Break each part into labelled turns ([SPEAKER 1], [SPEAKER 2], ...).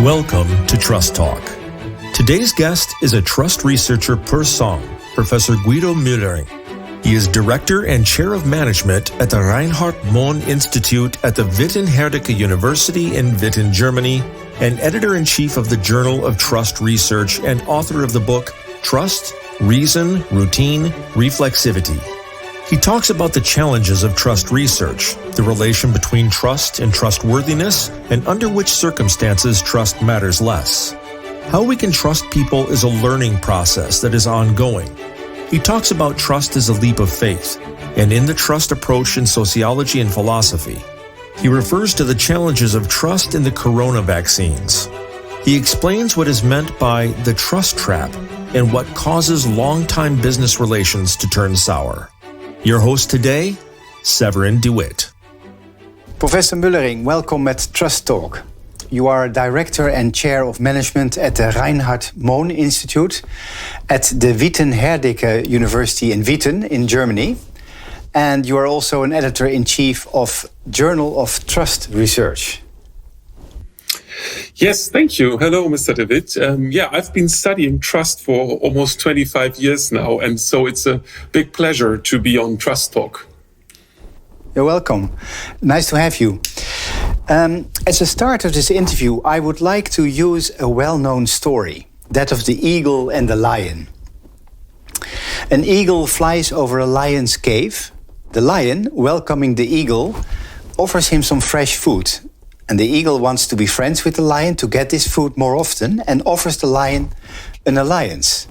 [SPEAKER 1] Welcome to Trust Talk. Today's guest is a trust researcher per song, Professor Guido Möllering. He is Director and Chair of Management at the Reinhard Mohn Institute at the Witten-Herdecke University in Witten, Germany, and Editor-in-Chief of the Journal of Trust Research and author of the book Trust, Reason, Routine, Reflexivity. He talks about the challenges of trust research, the relation between trust and trustworthiness, and under which circumstances trust matters less. How we can trust people is a learning process that is ongoing. He talks about trust as a leap of faith, and in the trust approach in sociology and philosophy. He refers to the challenges of trust in the corona vaccines. He explains what is meant by the trust trap and what causes long-time business relations to turn sour. Your host today, Severin de Wit.
[SPEAKER 2] Professor Möllering, welcome at Trust Talk. You are Director and Chair of Management at the Reinhard Mohn Institute at the Witten-Herdecke University in Witten in Germany. And you are also an Editor-in-Chief of Journal of Trust Research.
[SPEAKER 3] Yes, thank you. Hello, Mr. de Wit. I've been studying trust for almost 25 years now, and so it's a big pleasure to be on Trust Talk.
[SPEAKER 2] You're welcome. Nice to have you. As a start of this interview, I would like to use a well-known story, that of the eagle and the lion. An eagle flies over a lion's cave. The lion, welcoming the eagle, offers him some fresh food. And the eagle wants to be friends with the lion to get this food more often and offers the lion an alliance.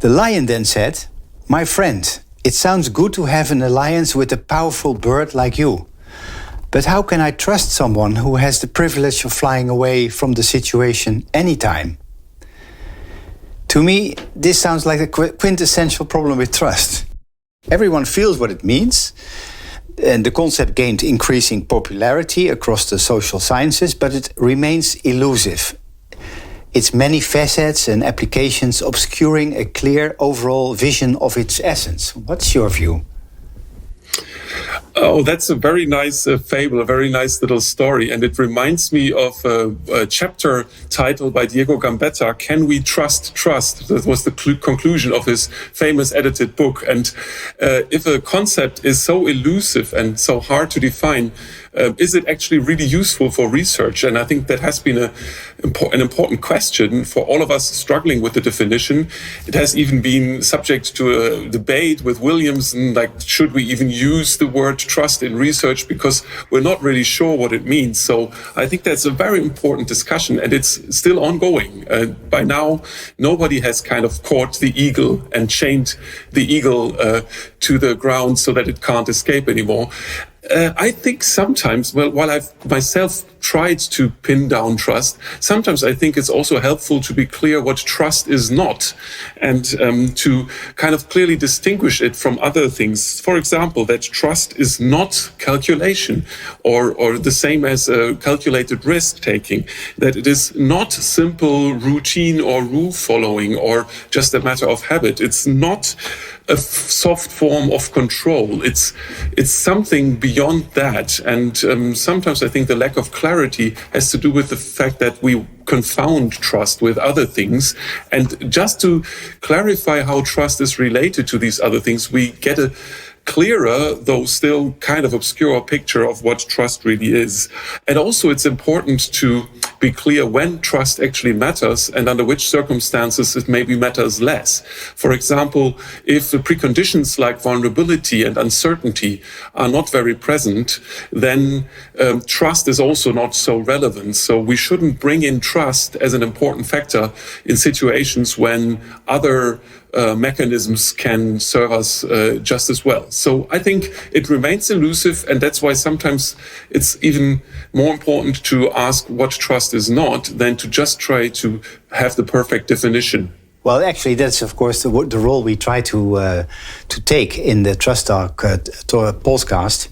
[SPEAKER 2] The lion then said, "My friend, it sounds good to have an alliance with a powerful bird like you. But how can I trust someone who has the privilege of flying away from the situation anytime?" To me, this sounds like a quintessential problem with trust. Everyone feels what it means. And the concept gained increasing popularity across the social sciences, but it remains elusive. Its many facets and applications obscuring a clear overall vision of its essence. What's your view?
[SPEAKER 3] Oh, that's a very nice fable, a very nice little story. And it reminds me of a chapter titled by Diego Gambetta, Can We Trust Trust? That was the conclusion of his famous edited book. And if a concept is so elusive and so hard to define, is it actually really useful for research? And I think that has been an important question for all of us struggling with the definition. It has even been subject to a debate with Williamson, like, should we even use the word trust in research, because we're not really sure what it means. So I think that's a very important discussion, and it's still ongoing. By now, nobody has kind of caught the eagle and chained the eagle to the ground so that it can't escape anymore. I think sometimes, while I've myself tried to pin down trust, sometimes I think it's also helpful to be clear what trust is not, and to kind of clearly distinguish it from other things. For example, that trust is not calculation or the same as calculated risk taking, that it is not simple routine or rule following or just a matter of habit. It's not a soft form of control. It's something beyond that. And sometimes I think the lack of clarity has to do with the fact that we confound trust with other things. And just to clarify how trust is related to these other things, we get a clearer, though still kind of obscure picture of what trust really is. And also it's important to be clear when trust actually matters and under which circumstances it maybe matters less. For example, if the preconditions like vulnerability and uncertainty are not very present, then trust is also not so relevant. So we shouldn't bring in trust as an important factor in situations when other mechanisms can serve us just as well. So I think it remains elusive, and that's why sometimes it's even more important to ask what trust is not than to just try to have the perfect definition.
[SPEAKER 2] Well, actually, that's of course the role we try to take in the Trust Talk podcast,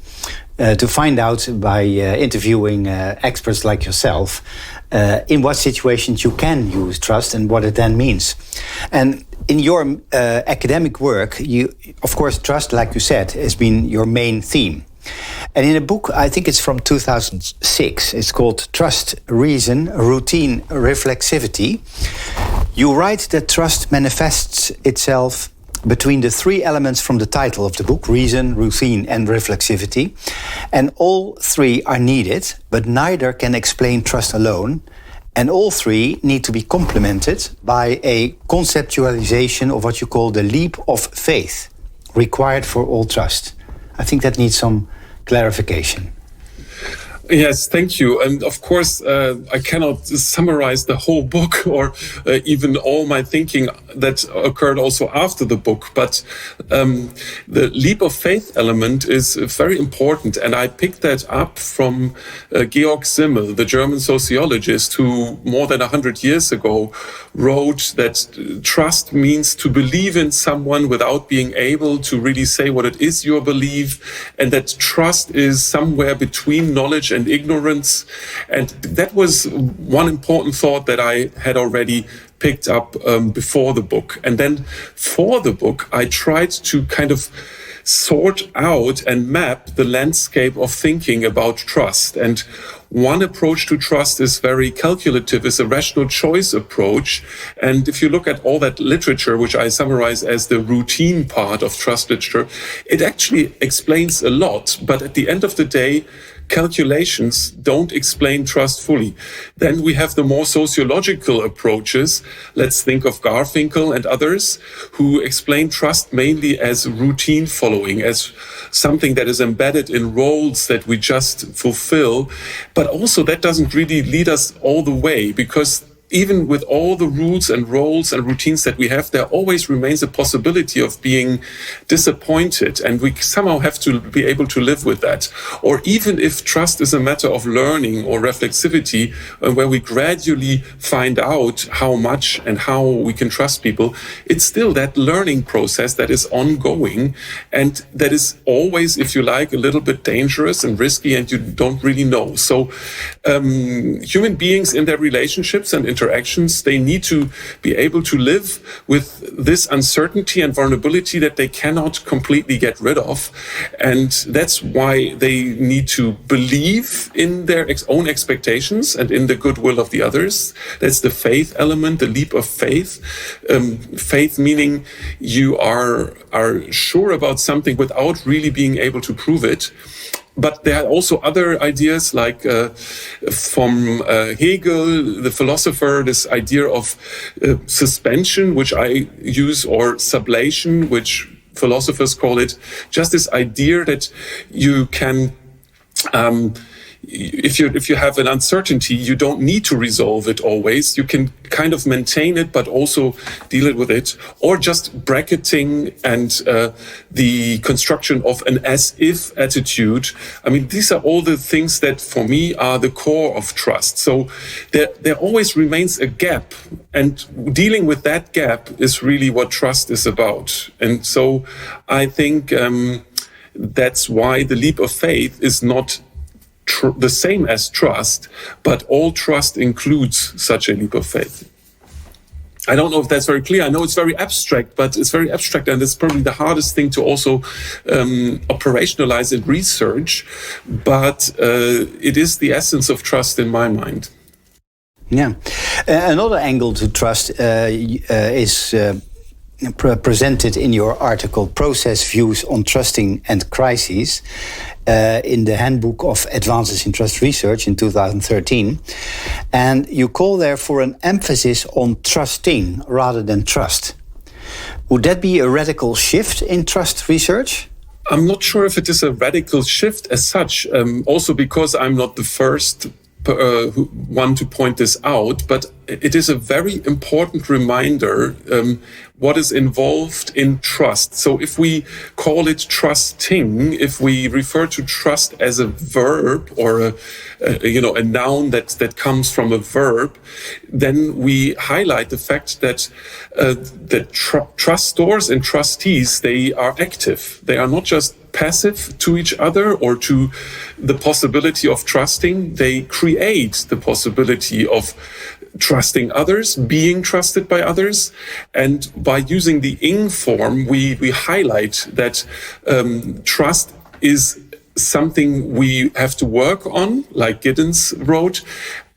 [SPEAKER 2] to find out by interviewing experts like yourself in what situations you can use trust and what it then means. And in your academic work, you, of course, trust, like you said, has been your main theme. And in a book, I think it's from 2006, it's called Trust, Reason, Routine, Reflexivity. You write that trust manifests itself between the three elements from the title of the book, reason, routine, and reflexivity. And all three are needed, but neither can explain trust alone. And all three need to be complemented by a conceptualization of what you call the leap of faith required for all trust. I think that needs some clarification.
[SPEAKER 3] Yes, thank you. And of course, I cannot summarize the whole book or even all my thinking that occurred also after the book. But the leap of faith element is very important. And I picked that up from Georg Simmel, the German sociologist who more than 100 years ago wrote that trust means to believe in someone without being able to really say what it is you believe, and that trust is somewhere between knowledge and ignorance. And that was one important thought that I had already picked up before the book. And then for the book, I tried to kind of sort out and map the landscape of thinking about trust. And one approach to trust is very calculative, is a rational choice approach. And if you look at all that literature, which I summarize as the routine part of trust literature, it actually explains a lot. But at the end of the day, calculations don't explain trust fully. Then we have the more sociological approaches. Let's think of Garfinkel and others who explain trust mainly as routine following, as something that is embedded in roles that we just fulfill. But also that doesn't really lead us all the way, because even with all the rules and roles and routines that we have, there always remains a possibility of being disappointed. And we somehow have to be able to live with that. Or even if trust is a matter of learning or reflexivity, where we gradually find out how much and how we can trust people, it's still that learning process that is ongoing and that is always, if you like, a little bit dangerous and risky, and you don't really know. So human beings in their relationships and interactions, they need to be able to live with this uncertainty and vulnerability that they cannot completely get rid of. And that's why they need to believe in their own expectations and in the goodwill of the others. That's the faith element, the leap of faith. Faith meaning you are sure about something without really being able to prove it. But there are also other ideas, like from Hegel, the philosopher, this idea of suspension, which I use, or sublation, which philosophers call it. Just this idea that you can, if you have an uncertainty, you don't need to resolve it always. You can kind of maintain it, but also deal with it. Or just bracketing and the construction of an as-if attitude. I mean, these are all the things that, for me, are the core of trust. So there always remains a gap. And dealing with that gap is really what trust is about. And so I think that's why the leap of faith is not the same as trust, but all trust includes such a leap of faith. I don't know if that's very clear. I know it's very abstract, but it's very abstract, and it's probably the hardest thing to also operationalize in research, but it is the essence of trust in my mind.
[SPEAKER 2] Yeah. Another angle to trust is presented in your article, Process Views on Trusting and Crises, in the Handbook of Advances in Trust Research in 2013. And you call there for an emphasis on trusting rather than trust. Would that be a radical shift in trust research?
[SPEAKER 3] I'm not sure if it is a radical shift as such, also because I'm not the first one to point this out, but it is a very important reminder what is involved in trust. So if we call it trusting, if we refer to trust as a verb or a noun that comes from a verb, then we highlight the fact that trustors and trustees, they are active. They are not just passive to each other or to the possibility of trusting. They create the possibility of trusting others, being trusted by others. And by using the ing form, we highlight that trust is something we have to work on, like Giddens wrote,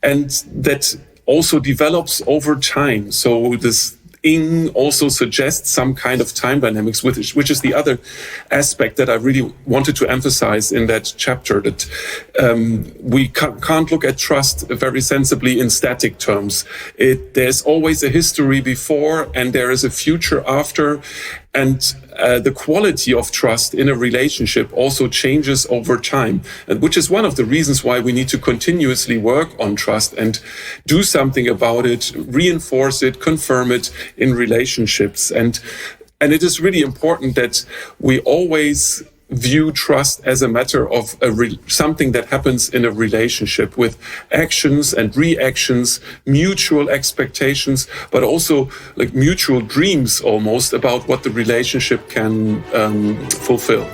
[SPEAKER 3] and that also develops over time. So this Ing also suggests some kind of time dynamics, which is the other aspect that I really wanted to emphasize in that chapter, that we can't look at trust very sensibly in static terms. There's always a history before and there is a future after. And the quality of trust in a relationship also changes over time, which is one of the reasons why we need to continuously work on trust and do something about it, reinforce it, confirm it in relationships. And it is really important that we always view trust as a matter of something that happens in a relationship with actions and reactions, mutual expectations, but also like mutual dreams almost about what the relationship can fulfill.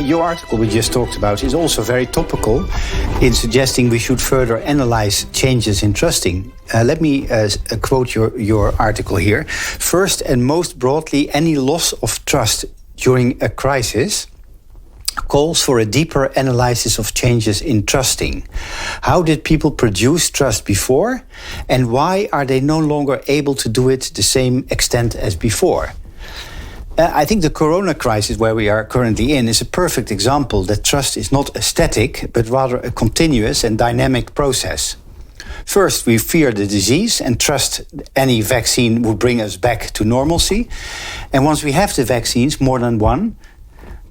[SPEAKER 2] Your article we just talked about is also very topical in suggesting we should further analyze changes in trusting. Let me quote your article here. First and most broadly, any loss of trust during a crisis calls for a deeper analysis of changes in trusting. How did people produce trust before, and why are they no longer able to do it to the same extent as before? I think the corona crisis where we are currently in is a perfect example that trust is not a static, but rather a continuous and dynamic process. First, we fear the disease and trust any vaccine will bring us back to normalcy. And once we have the vaccines, more than one,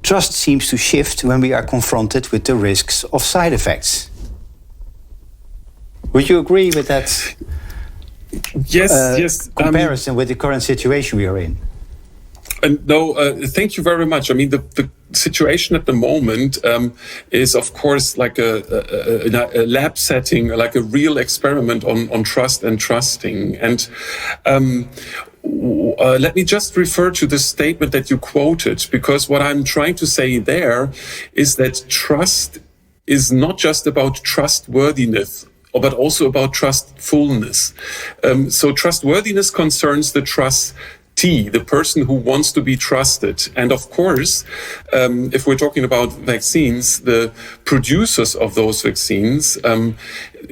[SPEAKER 2] trust seems to shift when we are confronted with the risks of side effects. Would you agree with that
[SPEAKER 3] yes.
[SPEAKER 2] comparison with the current situation we are in?
[SPEAKER 3] No, thank you very much. I mean, the situation at the moment is, of course, like a lab setting, like a real experiment on trust and trusting. And let me just refer to the statement that you quoted, because what I'm trying to say there is that trust is not just about trustworthiness, but also about trustfulness. So trustworthiness concerns the the person who wants to be trusted. And of course, if we're talking about vaccines, the producers of those vaccines,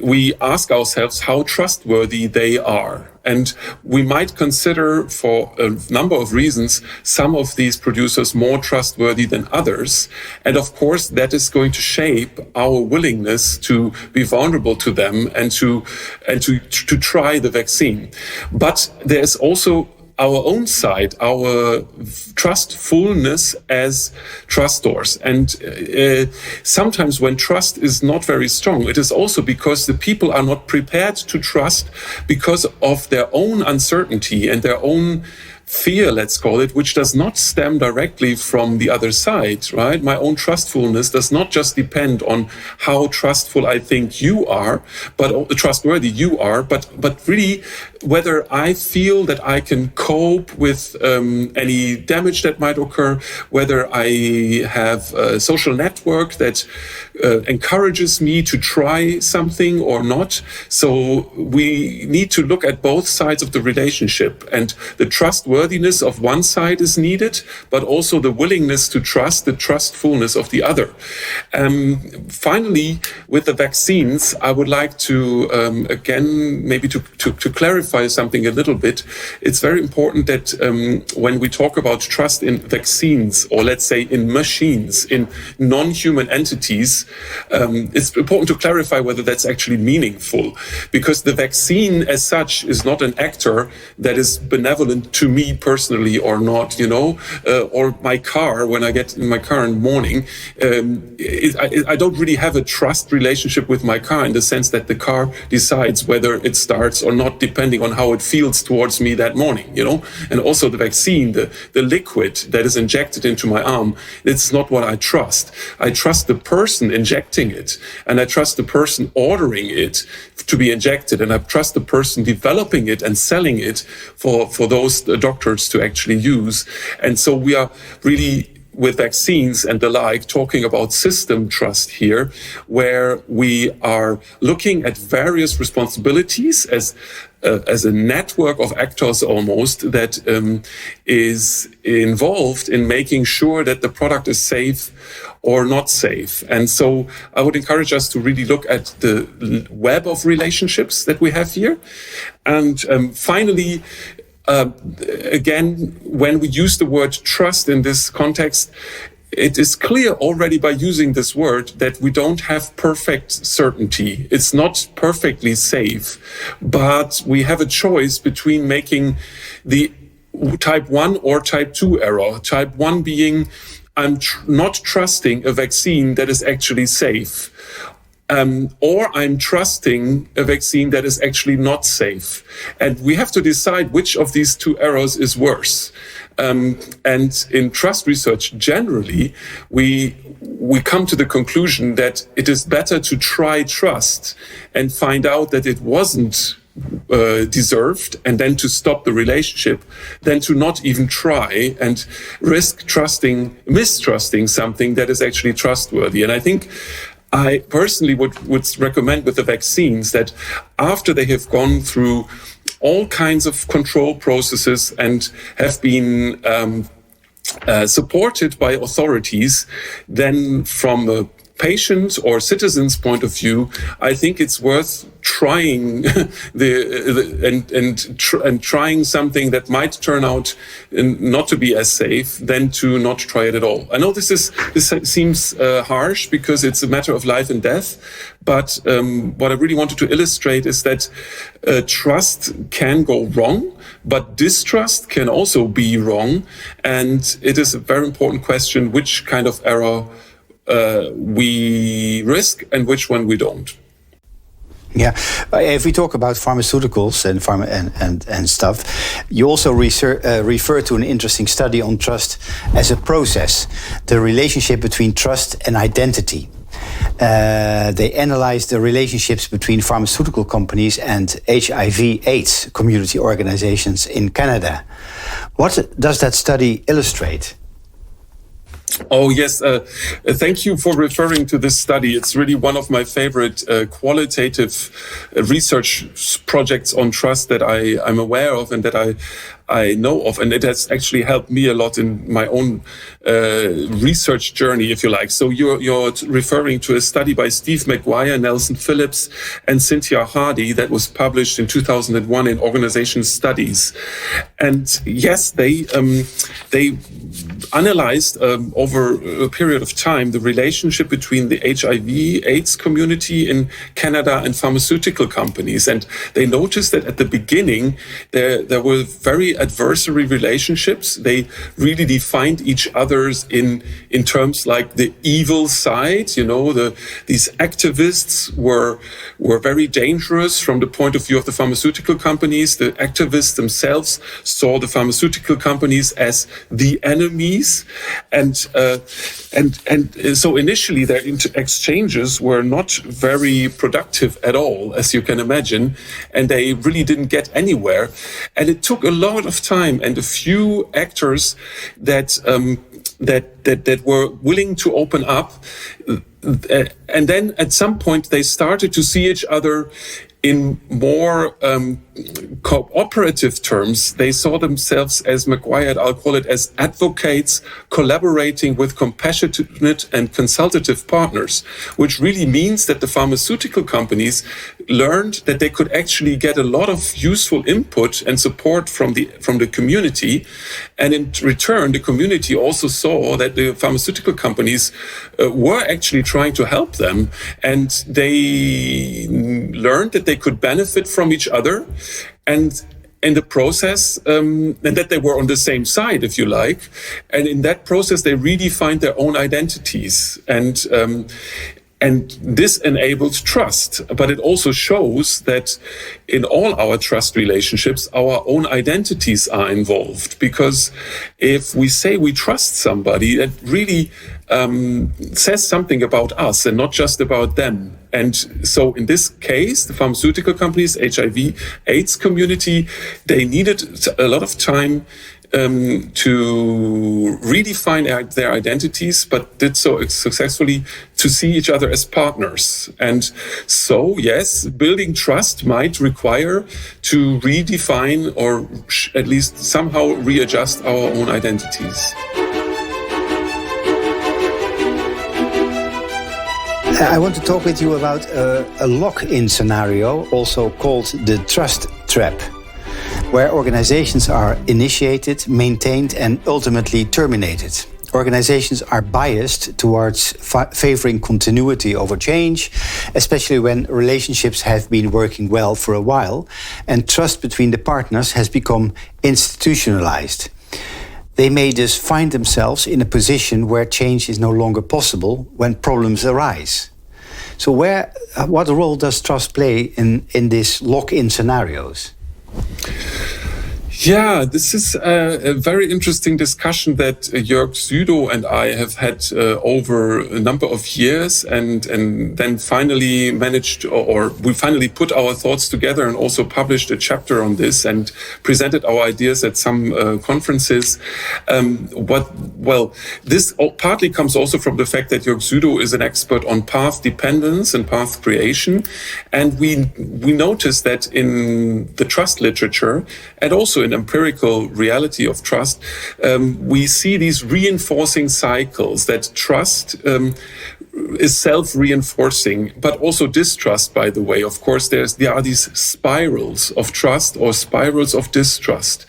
[SPEAKER 3] we ask ourselves how trustworthy they are. And we might consider, for a number of reasons, some of these producers more trustworthy than others. And of course, that is going to shape our willingness to be vulnerable to them and to try the vaccine. But there's also our own side, our trustfulness as trustors. And sometimes when trust is not very strong, it is also because the people are not prepared to trust because of their own uncertainty and their own fear, let's call it, which does not stem directly from the other side, right? My own trustfulness does not just depend on how trustful I think you are, but trustworthy you are, but really whether I feel that I can cope with any damage that might occur, whether I have a social network that encourages me to try something or not. So we need to look at both sides of the relationship, and the trustworthiness of one side is needed, but also the willingness to trust, the trustfulness of the other. Finally, with the vaccines, I would like to, again, maybe to clarify something a little bit. It's very important that when we talk about trust in vaccines, or let's say in machines, in non-human entities, it's important to clarify whether that's actually meaningful, because the vaccine as such is not an actor that is benevolent to me personally or not, or my car, when I get in my car in the morning, I don't really have a trust relationship with my car in the sense that the car decides whether it starts or not, depending on how it feels towards me that morning, And also the vaccine, the liquid that is injected into my arm, it's not what I trust. I trust the person injecting it, and I trust the person ordering it to be injected, and I trust the person developing it and selling it for those doctors to actually use. And so we are really, with vaccines and the like, talking about system trust here, where we are looking at various responsibilities as as a network of actors almost that is involved in making sure that the product is safe or not safe. And so I would encourage us to really look at the web of relationships that we have here. And finally, again, when we use the word trust in this context, it is clear already by using this word that we don't have perfect certainty. It's not perfectly safe, but we have a choice between making the type 1 or type 2 error. Type 1 being, I'm not trusting a vaccine that is actually safe. Or I'm trusting a vaccine that is actually not safe. And we have to decide which of these two errors is worse. And in trust research, generally, we come to the conclusion that it is better to try trust and find out that it wasn't deserved and then to stop the relationship than to not even try and risk mistrusting something that is actually trustworthy. And I think I personally would recommend with the vaccines that after they have gone through all kinds of control processes and have been supported by authorities, then from a patient or citizen's point of view, I think it's worth trying trying something that might turn out not to be as safe than to not try it at all. I know this seems harsh because it's a matter of life and death, but what I really wanted to illustrate is that trust can go wrong, but distrust can also be wrong, and it is a very important question which kind of error we risk and which one we don't.
[SPEAKER 2] Yeah, if we talk about pharmaceuticals and stuff, you also refer to an interesting study on trust as a process, the relationship between trust and identity. They analyzed the relationships between pharmaceutical companies and HIV/AIDS community organizations in Canada. What does that study illustrate?
[SPEAKER 3] Oh, yes. Thank you for referring to this study. It's really one of my favorite qualitative research projects on trust that I'm aware of and that I know of. And it has actually helped me a lot in my own research journey, if you like. So you're referring to a study by Steve McGuire, Nelson Phillips, and Cynthia Hardy that was published in 2001 in Organization Studies. And yes, they analyzed over a period of time the relationship between the HIV/AIDS community in Canada and pharmaceutical companies. And they noticed that at the beginning, there were very adversary relationships. They really defined each other's in terms like the evil side. You know, these activists were very dangerous from the point of view of the pharmaceutical companies. The activists themselves saw the pharmaceutical companies as the enemies, and so initially their exchanges were not very productive at all, as you can imagine, and they really didn't get anywhere. And it took a lot of time and a few actors that were willing to open up, and then at some point they started to see each other in more cooperative terms. They saw themselves as McGuire, I'll call it, as advocates collaborating with compassionate and consultative partners, which really means that the pharmaceutical companies learned that they could actually get a lot of useful input and support from the community. And in return, the community also saw that the pharmaceutical companies were actually trying to help them. And they learned that they could benefit from each other. And in the process, and that they were on the same side, if you like. And in that process, they redefined their own identities. And this enables trust, but it also shows that in all our trust relationships, our own identities are involved. Because if we say we trust somebody, that really says something about us and not just about them. And so in this case, the pharmaceutical companies, HIV/AIDS community, they needed a lot of time to redefine their identities, but did so successfully to see each other as partners. And so, yes, building trust might require to redefine or at least somehow readjust our own identities.
[SPEAKER 2] I want to talk with you about a lock-in scenario, also called the trust trap, where organizations are initiated, maintained, and ultimately terminated. Organizations are biased towards favoring continuity over change, especially when relationships have been working well for a while, and trust between the partners has become institutionalized. They may just find themselves in a position where change is no longer possible when problems arise. So what role does trust play in these lock-in scenarios?
[SPEAKER 3] Yeah, this is a very interesting discussion that Jörg Südow and I have had over a number of years, and then finally managed, or we finally put our thoughts together and also published a chapter on this and presented our ideas at some conferences. This partly comes also from the fact that Jörg Südow is an expert on path dependence and path creation, and we noticed that in the trust literature and also in empirical reality of trust, we see these reinforcing cycles, that trust is self-reinforcing, but also distrust, by the way. Of course, there are these spirals of trust or spirals of distrust.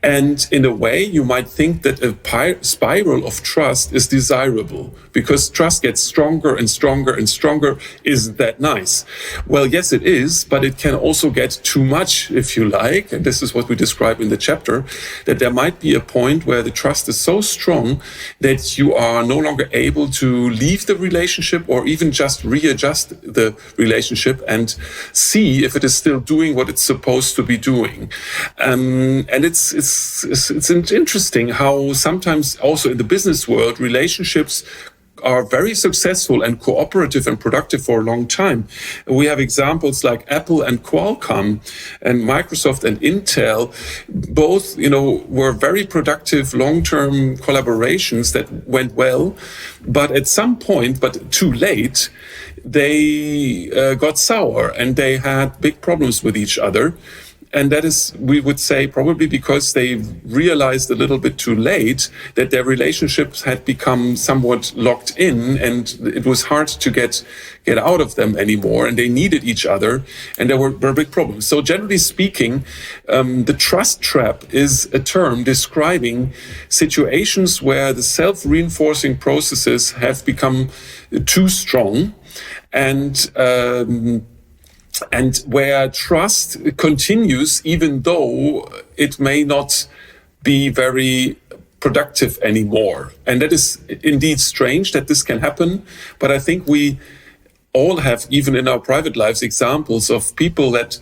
[SPEAKER 3] And in a way, you might think that a spiral of trust is desirable because trust gets stronger and stronger and stronger. Isn't that nice? Well, yes, it is, but it can also get too much, if you like. And this is what we describe in the chapter, that there might be a point where the trust is so strong that you are no longer able to leave the relationship or even just readjust the relationship and see if it is still doing what it's supposed to be doing. And it's interesting how sometimes also in the business world, relationships are very successful and cooperative and productive for a long time. We have examples like Apple and Qualcomm and Microsoft and Intel. Both, were very productive long-term collaborations that went well. But at some point, but too late, they got sour and they had big problems with each other. And that is, we would say, probably because they realized a little bit too late that their relationships had become somewhat locked in and it was hard to get out of them anymore, and they needed each other, and there were big problems. So generally speaking, the trust trap is a term describing situations where the self-reinforcing processes have become too strong and where trust continues even though it may not be very productive anymore. And that is indeed strange that this can happen. But I think we all have, even in our private lives, examples of people that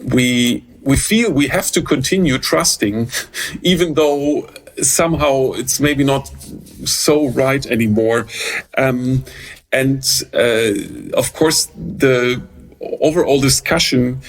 [SPEAKER 3] we feel we have to continue trusting, even though somehow it's maybe not so right anymore. And of course, the overall discussion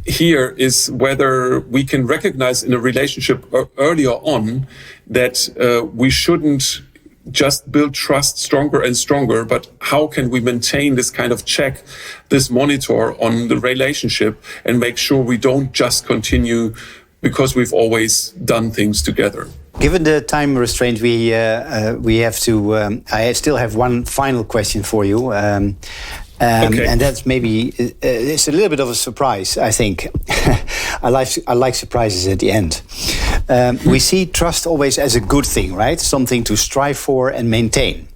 [SPEAKER 3] here is whether we can recognize in a relationship earlier on that we shouldn't just build trust stronger and stronger, but how can we maintain this kind of check, this monitor on the relationship and make sure we don't just continue because we've always done things together.
[SPEAKER 2] Given the time restraint, we have to. I still have one final question for you. Okay. And that's maybe it's a little bit of a surprise, I think. I like surprises at the end. We see trust always as a good thing, right? Something to strive for and maintain.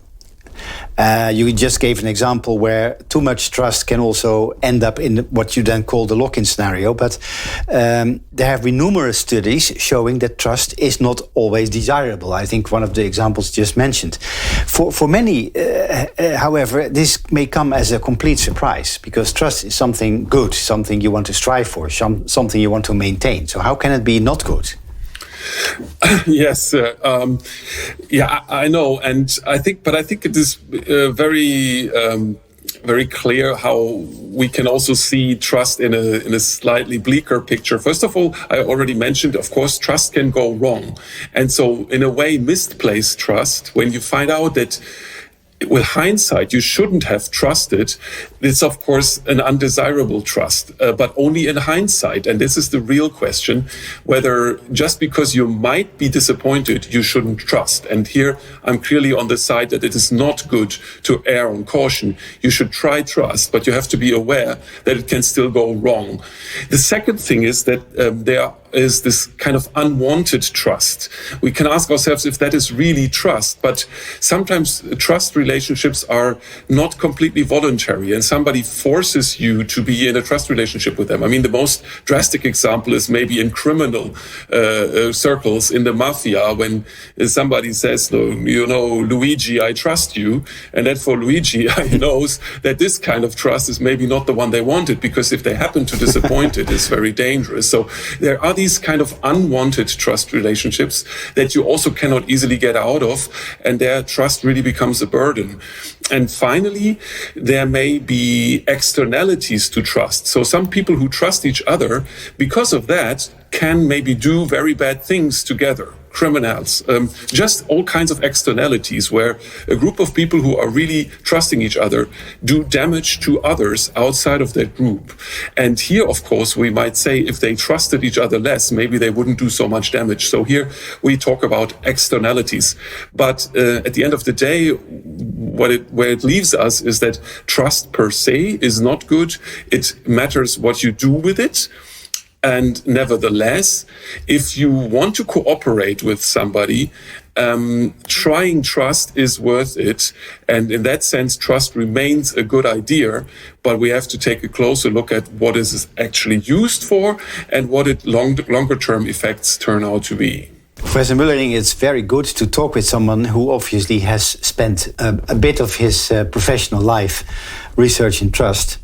[SPEAKER 2] You just gave an example where too much trust can also end up in what you then call the lock-in scenario. But there have been numerous studies showing that trust is not always desirable. I think one of the examples just mentioned. For many, however, this may come as a complete surprise because trust is something good, something you want to strive for, something you want to maintain. So how can it be not good?
[SPEAKER 3] Yes, I know, and I think it is very very clear how we can also see trust in a slightly bleaker picture. First of all, I already mentioned, of course, trust can go wrong. And so in a way, misplaced trust, when you find out that with hindsight, you shouldn't have trusted. It's, of course, an undesirable trust, but only in hindsight. And this is the real question, whether just because you might be disappointed, you shouldn't trust. And here I'm clearly on the side that it is not good to err on caution. You should try trust, but you have to be aware that it can still go wrong. The second thing is that there is this kind of unwanted trust. We can ask ourselves if that is really trust, but sometimes trust relationships are not completely voluntary and somebody forces you to be in a trust relationship with them. I mean, the most drastic example is maybe in criminal circles in the mafia, when somebody says, you know, Luigi, I trust you. And then for Luigi, he knows that this kind of trust is maybe not the one they wanted, because if they happen to disappoint it, it's very dangerous. So there are these kind of unwanted trust relationships that you also cannot easily get out of, and their trust really becomes a burden. And finally, there may be externalities to trust. So some people who trust each other, because of that, can maybe do very bad things together. Criminals, just all kinds of externalities where a group of people who are really trusting each other do damage to others outside of that group. And here, of course, we might say if they trusted each other less, maybe they wouldn't do so much damage. So here we talk about externalities. But at the end of the day, where it leaves us is that trust per se is not good. It matters what you do with it. And nevertheless, if you want to cooperate with somebody, trying trust is worth it. And in that sense, trust remains a good idea, but we have to take a closer look at what is it actually used for and what its longer term effects turn out to be.
[SPEAKER 2] Professor Möllering, it's very good to talk with someone who obviously has spent a bit of his professional life researching trust.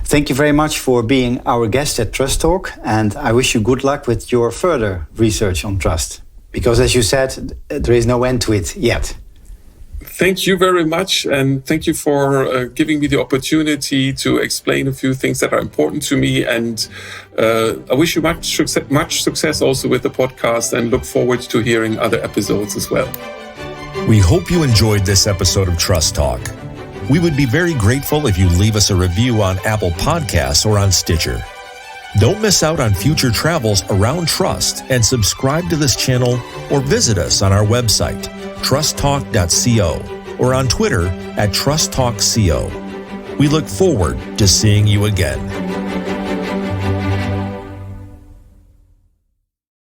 [SPEAKER 2] Thank you very much for being our guest at Trust Talk, and I wish you good luck with your further research on trust, because as you said, there is no end to it yet.
[SPEAKER 3] Thank you very much, and thank you for giving me the opportunity to explain a few things that are important to me, and I wish you much success also with the podcast, and look forward to hearing other episodes as well.
[SPEAKER 1] We hope you enjoyed this episode of Trust Talk. We would be very grateful if you leave us a review on Apple Podcasts or on Stitcher. Don't miss out on future travels around trust, and subscribe to this channel or visit us on our website, trusttalk.co, or on Twitter @trusttalkco. We look forward to seeing you again.